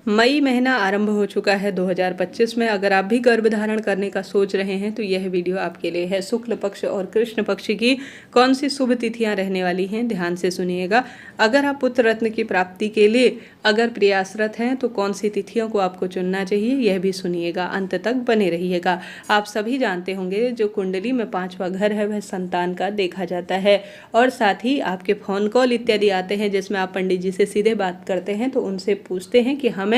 मई महीना आरंभ हो चुका है 2025 में। अगर आप भी गर्भ धारण करने का सोच रहे हैं तो यह वीडियो आपके लिए है। शुक्ल पक्ष और कृष्ण पक्ष की कौन सी शुभ तिथियां रहने वाली हैं, ध्यान से सुनिएगा। अगर आप पुत्र रत्न की प्राप्ति के लिए अगर प्रयासरत हैं तो कौन सी तिथियों को आपको चुनना चाहिए, यह भी सुनिएगा, अंत तक बने रहिएगा। आप सभी जानते होंगे जो कुंडली में 5वां घर है वह संतान का देखा जाता है, और साथ ही आपके फोन कॉल इत्यादि आते हैं जिसमें आप पंडित जी से सीधे बात करते हैं तो उनसे पूछते हैं कि हमें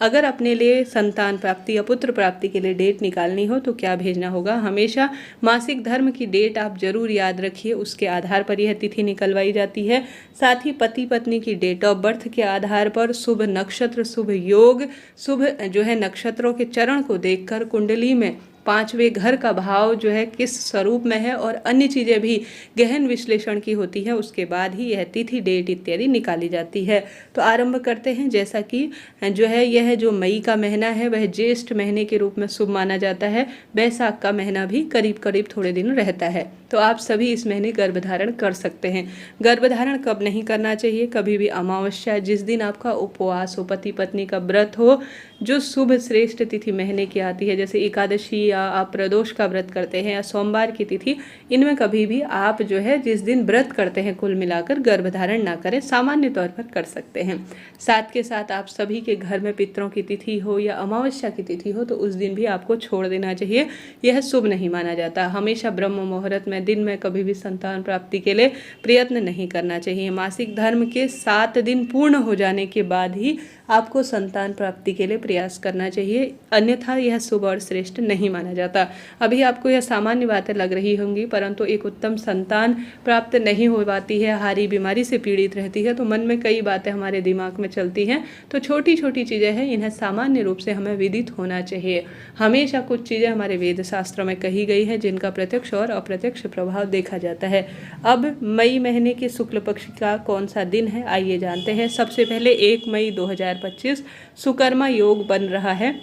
अगर अपने लिए संतान प्राप्ति या पुत्र प्राप्ति के लिए डेट निकालनी हो तो क्या भेजना होगा। हमेशा मासिक धर्म की डेट आप जरूर याद रखिए, उसके आधार पर यह तिथि निकलवाई जाती है। साथ ही पति पत्नी की डेट ऑफ बर्थ के आधार पर शुभ नक्षत्र, शुभ योग, शुभ जो है नक्षत्रों के चरण को देखकर कुंडली में 5वें घर का भाव जो है किस स्वरूप में है और अन्य चीज़ें भी गहन विश्लेषण की होती है, उसके बाद ही यह तिथि डेट इत्यादि निकाली जाती है। तो आरंभ करते हैं। जैसा कि जो है यह जो मई का महीना है वह ज्येष्ठ महीने के रूप में शुभ माना जाता है। वैशाख का महीना भी करीब करीब थोड़े दिन रहता है, तो आप सभी इस महीने गर्भधारण कर सकते हैं। गर्भधारण कब नहीं करना चाहिए, कभी भी अमावस्या, जिस दिन आपका उपवास हो, पति पत्नी का व्रत हो, जो शुभ श्रेष्ठ तिथि महीने की आती है, जैसे एकादशी या आप प्रदोष का व्रत करते हैं या सोमवार की तिथि, इनमें कभी भी आप जो है जिस दिन व्रत करते हैं कुल मिलाकर गर्भधारण ना करें, सामान्य तौर पर कर सकते हैं। साथ के साथ आप सभी के घर में पितरों की तिथि हो या अमावस्या की तिथि हो तो उस दिन भी आपको छोड़ देना चाहिए, यह शुभ नहीं माना जाता। हमेशा ब्रह्म मुहूर्त में दिन में कभी भी संतान प्राप्ति के लिए प्रयत्न नहीं करना चाहिए। मासिक धर्म के 7 दिन पूर्ण हो जाने के बाद ही आपको संतान प्राप्ति के लिए प्रयास करना चाहिए, अन्यथा यह शुभ और श्रेष्ठ नहीं माना जाता। अभी आपको यह सामान्य बातें लग रही होंगी, परंतु एक उत्तम संतान प्राप्त नहीं हो पाती है, हारी बीमारी से पीड़ित रहती है, तो मन में कई बातें हमारे दिमाग में चलती हैं। तो छोटी छोटी चीज़ें हैं, इन्हें सामान्य रूप से हमें विदित होना चाहिए। हमेशा कुछ चीज़ें हमारे वेद शास्त्रों में कही गई है जिनका प्रत्यक्ष और अप्रत्यक्ष प्रभाव देखा जाता है। अब मई महीने के शुक्ल पक्ष का कौन सा दिन है, आइए जानते हैं। सबसे पहले 1 मई 2025 सुकर्मा योग बन रहा है,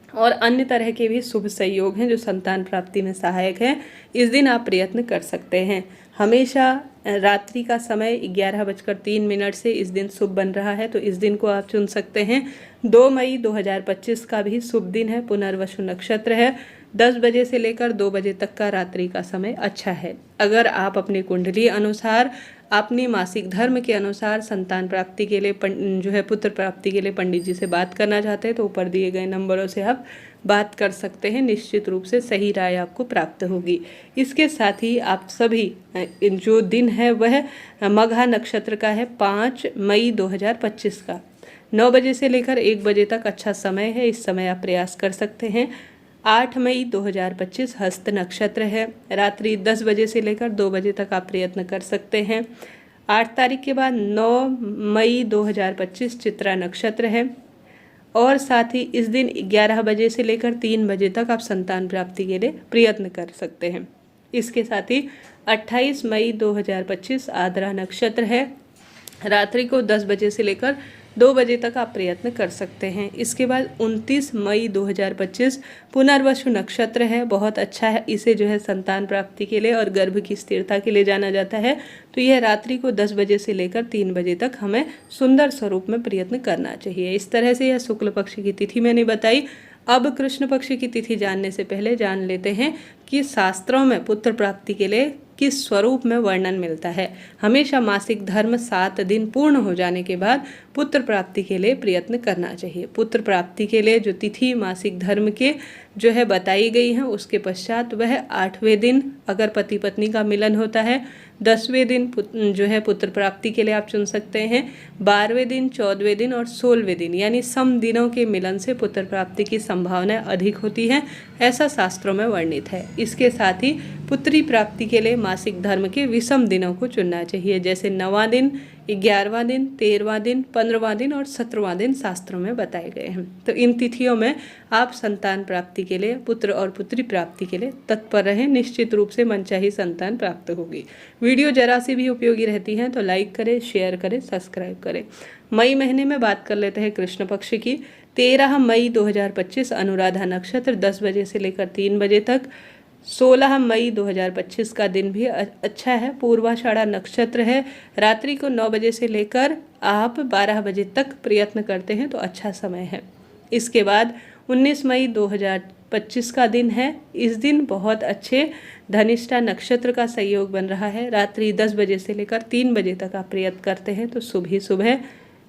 और अन्य तरह के भी शुभ संयोग हैं जो संतान प्राप्ति में सहायक हैं। इस दिन आप प्रयत्न कर सकते हैं। हमेशा रात्रि का समय 11:03 से इस दिन शुभ बन रहा है, तो इस दिन को आप चुन सकते हैं। 2 मई 2025 का भी शुभ दिन है, पुनर्वसु नक्षत्र है। 10 बजे से लेकर 2 बजे तक का रात्रि का समय अच्छा है। अगर आप अपनी कुंडली अनुसार, अपनी मासिक धर्म के अनुसार संतान प्राप्ति के लिए जो है पुत्र प्राप्ति के लिए पंडित जी से बात करना चाहते हैं तो ऊपर दिए गए नंबरों से आप बात कर सकते हैं। निश्चित रूप से सही राय आपको प्राप्त होगी। इसके साथ ही आप सभी जो दिन है वह मघा नक्षत्र का है, 5 मई 2025 का। 9 बजे से लेकर 1 बजे तक अच्छा समय है, इस समय आप प्रयास कर सकते हैं। 8 मई 2025 हस्त नक्षत्र है, रात्रि 10 बजे से लेकर 2 बजे तक आप प्रयत्न कर सकते हैं। 8 तारीख के बाद 9 मई 2025 चित्रा नक्षत्र है, और साथ ही इस दिन 11 बजे से लेकर 3 बजे तक आप संतान प्राप्ति के लिए प्रयत्न कर सकते हैं। इसके साथ ही 28 मई 2025 आद्रा नक्षत्र है, रात्रि को 10 बजे से लेकर 2 बजे तक आप प्रयत्न कर सकते हैं। इसके बाद 29 मई 2025 पुनर्वसु नक्षत्र है, बहुत अच्छा है। इसे जो है संतान प्राप्ति के लिए और गर्भ की स्थिरता के लिए जाना जाता है, तो यह रात्रि को 10 बजे से लेकर 3 बजे तक हमें सुंदर स्वरूप में प्रयत्न करना चाहिए। इस तरह से यह शुक्ल पक्ष की तिथि मैंने बताई। अब कृष्ण पक्ष की तिथि जानने से पहले जान लेते हैं कि शास्त्रों में पुत्र प्राप्ति के लिए किस स्वरूप में वर्णन मिलता है। हमेशा मासिक धर्म 7 दिन पूर्ण हो जाने के बाद पुत्र प्राप्ति के लिए प्रयत्न करना चाहिए। पुत्र प्राप्ति के लिए जो तिथि मासिक धर्म के जो है बताई गई है, उसके पश्चात वह 8वें दिन अगर पति पत्नी का मिलन होता है, 10वें दिन जो है पुत्र प्राप्ति के लिए आप चुन सकते हैं, 12वें दिन, 14वें दिन और 16वें दिन, यानी सम दिनों के मिलन से पुत्र प्राप्ति की संभावना अधिक होती है, ऐसा शास्त्रों में वर्णित है। इसके साथ ही पुत्री प्राप्ति के लिए मासिक धर्म के विषम दिनों को चुनना चाहिए, जैसे 9वां दिन, 11वां दिन, 13वां दिन, 15वां दिन और 17वां दिन शास्त्रों में बताए गए हैं। तो इन तिथियों में आप संतान प्राप्ति के लिए, पुत्र और पुत्री प्राप्ति के लिए तत्पर रहें। निश्चित रूप से मनचाही संतान प्राप्त होगी। वीडियो जरा सी भी उपयोगी रहती है तो लाइक करें, शेयर करें, सब्सक्राइब करें। मई महीने में बात कर लेते हैं कृष्ण पक्ष की। 13 मई 2025 अनुराधा नक्षत्र 10 बजे से लेकर 3 बजे तक, 16 मई 2025 का दिन भी अच्छा है। पूर्वाषाढ़ा नक्षत्र है। रात्रि को 9 बजे से लेकर आप 12 बजे तक प्रयत्न करते हैं तो अच्छा समय है। इसके बाद 19 मई 2025 का दिन है। इस दिन बहुत अच्छे धनिष्ठा नक्षत्र का संयोग बन रहा है। रात्रि 10 बजे से लेकर 3 बजे तक आप प्रयत्न करते हैं तो शुभ ही शुभ है।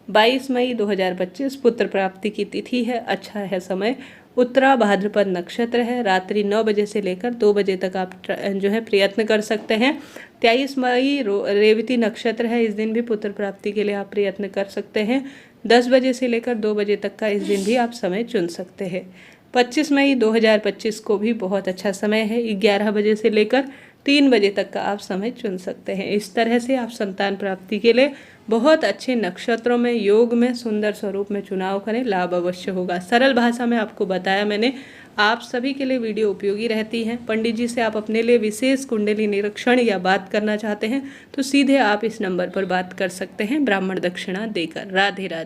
22 मई 2025 पुत्र प्राप्ति की तिथि है। अच्छा है समय। उत्तरा भाद्रपद नक्षत्र है। रात्रि 9 बजे से लेकर 2 बजे तक आप जो है प्रयत्न कर सकते हैं। 23 मई रेवती नक्षत्र है। इस दिन भी पुत्र प्राप्ति के लिए आप प्रयत्न कर सकते हैं। 10 बजे से लेकर 2 बजे तक का इस दिन भी आप समय चुन सकते हैं। 25 मई 2025 को भी बहुत अच्छा समय है। 11 बजे से लेकर 3 बजे तक का आप समय चुन सकते हैं। इस तरह से आप संतान प्राप्ति के लिए बहुत अच्छे नक्षत्रों में, योग में, सुंदर स्वरूप में चुनाव करें, लाभ अवश्य होगा। सरल भाषा में आपको बताया मैंने। आप सभी के लिए वीडियो उपयोगी रहती हैं। पंडित जी से आप अपने लिए विशेष कुंडली निरीक्षण या बात करना चाहते हैं तो सीधे आप इस नंबर पर बात कर सकते हैं ब्राह्मण दक्षिणा देकर। राधे राधे।